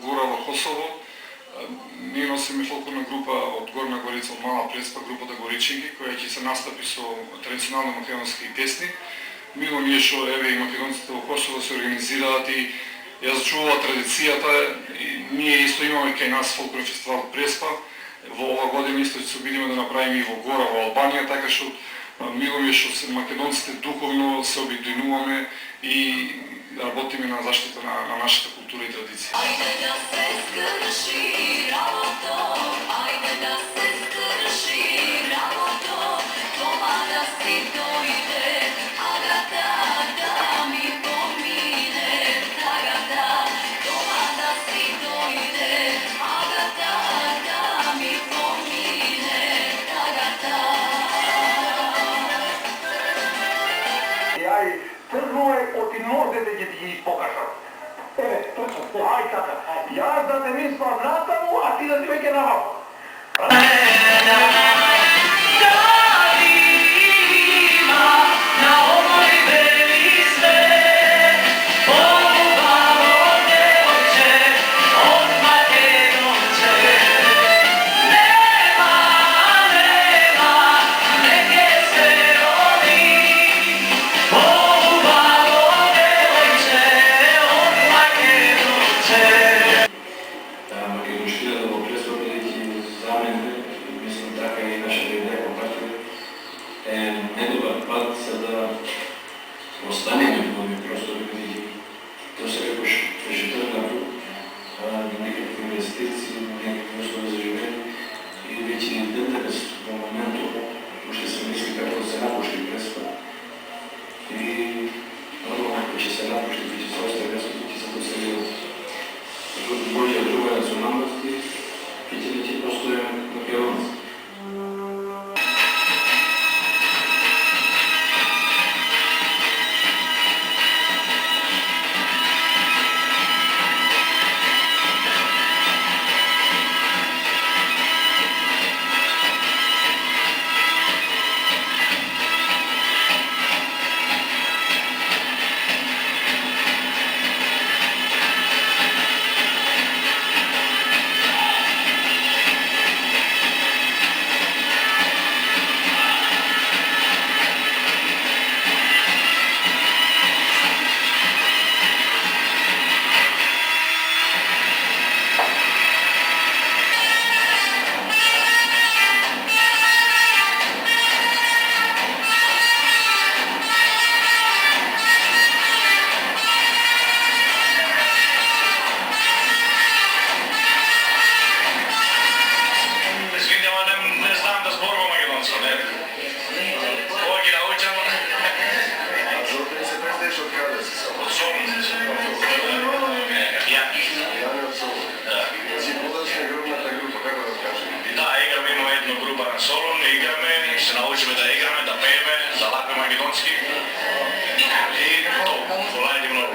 Гора во Косово. Ние носиме фолклорна група од Горна Горица, од Мала Преспа, групата Горичинки, која ќе се настапи со традиционални македонски песни. Мило ми е што еве и македонците во Косово се организираат и ја зачуваа традицијата. Ние исто имаме кај нас фолклорен фестивал Преспа. Во ова година исто ќе се обидиме да направиме и во Гора, во Албанија, така што мило ми е што македонците духовно се обединуваме и работиме на заштита на нашата култура и традиција. Ајде да се скрши работо, ајде да се скрши работо, тоа да си дојде, агата да ми помине, агата, тоа да си дојде, агата да ми помине, агата. Јај, прво е од нозете ќе ти ги покажам. Еве, точно, ај така. Јас да те мислам натаму, а ти да ти веќе наваму. Останеме во овие простори, бидејќи тоа се рекош вежитарно, некакви инвестиции, некакви услови за живење и веќе ден денес во моментот уште се мисли како да се напушти Преспа и нормално кој ќе се напушти, кој ќе се остави местото, ќе се доселува Божја друга националност и ќе веќе постојаме македонци. Солон играме, се научиме да играме, да пееме, да лапиме македонски и тоа, волајте многу.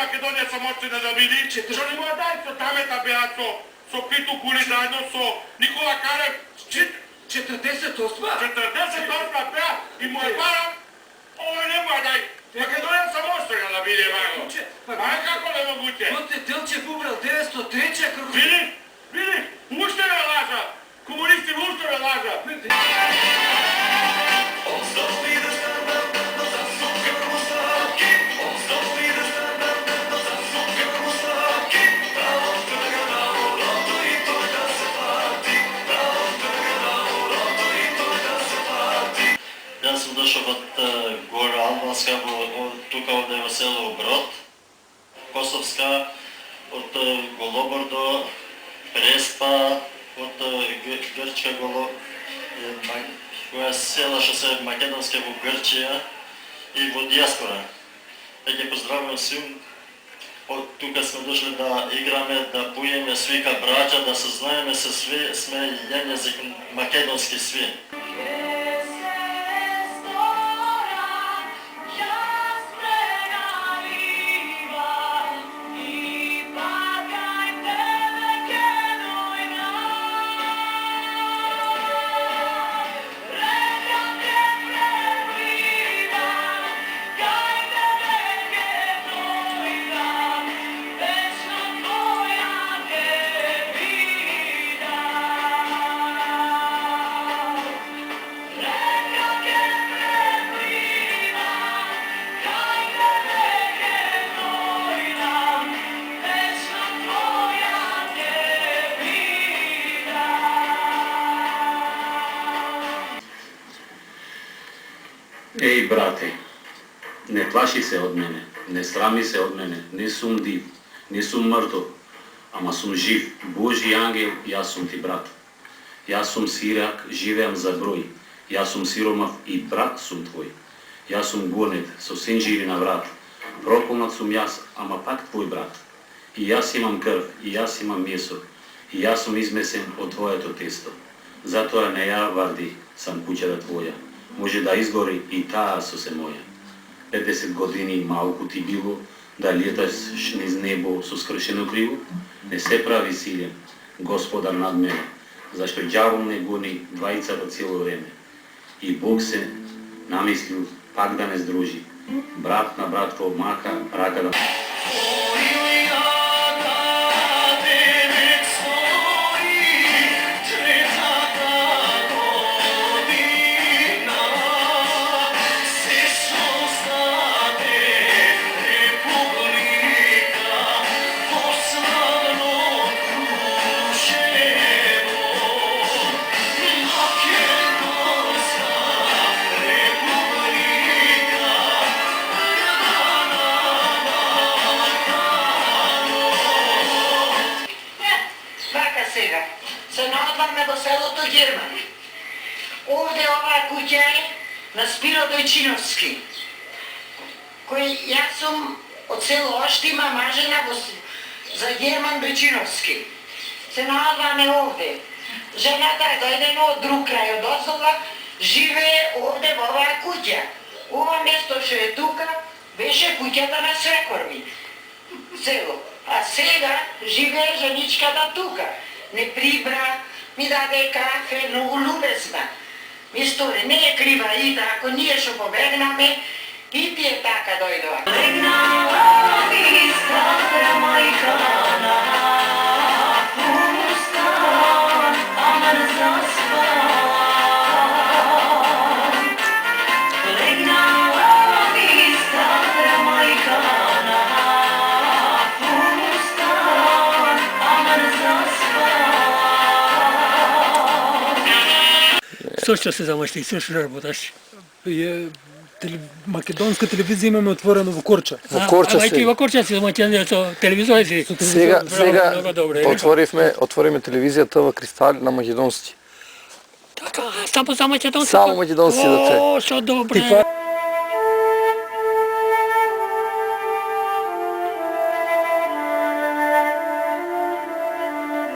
Македонија самостојна да види, што не му ја дај со тамета беа со Питу Кули заедно со Никола 48 пеа и му е барам, овој не му дај. Македонија само остана да биде ваго. А како не могуќе? Коте Делчев убрал 903 како... Види, уште ме лажа. Комунисти уште ме лажа. Јас сум дошол од Гора Албанска, тука овде во село Брод, Косовска, од Голобор до Преспа, од Грчка која села што се македонска во Грчија и во диаспора. Ја ги поздравувам сим. Тука сме дошли да играме, да пуеме свика браќа, да се знаеме се сви, сме еден јазик македонски сви. Еј, брате, не плаши се од мене, не срами се од мене, не сум див, не сум мртов, ама сум жив, Божи ангел, јас сум ти брат. Јас сум сирак, живеам за број, јас сум сиромав и брат сум твој. Јас сум гонет, со синџири на врат, проколнат сум јас, ама пак твој брат. И јас имам крв, и јас имам месо, и јас сум измесен од твоето тесто. Затоа не ја варди сам куќата твоја. Може да изгори и таа со се моја. 50 години малку ти било да леташ низ небо со скршено криво? Не се прави силен, Господар над мене, зашто ѓавол не гони двајцата цело време. И Бог се намислил пак да не здружи. Брат на братво мака, рака да... Се наоѓаме во селото Герман. Овде оваа куќа е на Спиро Дојчиновски, кој јас сум од село Оштима, мажена за Герман Дојчиновски. Се наоѓаме овде. Жената е дојдена од друг крај, од Осола, живее овде во оваа куќа. Ова место што е тука беше куќата на свекорми. Село. А сега живее женичката тука. Не прибра, ми даде кафе, многу любезна. Ми стори, не е крива Ида, ако ние што побегнаме, и тие така дојдоа. Легнала би стара мајка на пустан, ама не заспа. Легнала би стара мајка на пустан, ама не заспа. Също се замъщи, също работаш. Македонска телевизия имаме отворено во Корча. Во Корча се. И во Корча се замъщи, со телевизија си. Сега отвориме телевизијата во Кристал на македонски. Така, само за македонски. Само македонски да те. О, што добре.